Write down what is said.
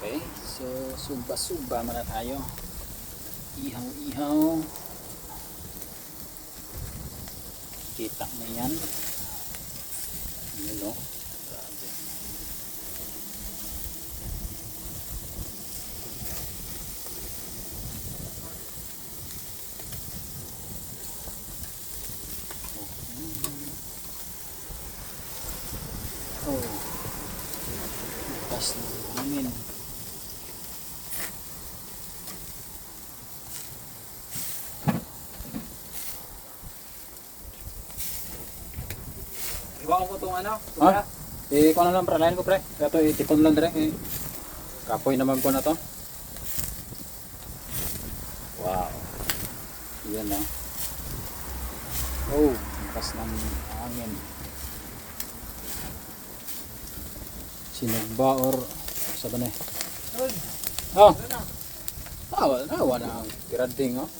Okay, so sugba-sugba muna tayo. Ihaw-ihaw. Kita mo yan. Yun o. Grabe. Oh. Bukas ng hangin. Iwan ko itong ano? Ah? Kung ano lang pre, lain ko pre. Ito itipon lang direct. Kapoy naman ko na to. Wow. Yan na. Oh, bukas ng hangin. Sinagba or sa ba na eh? Oh. Tawa na ang kirading oh.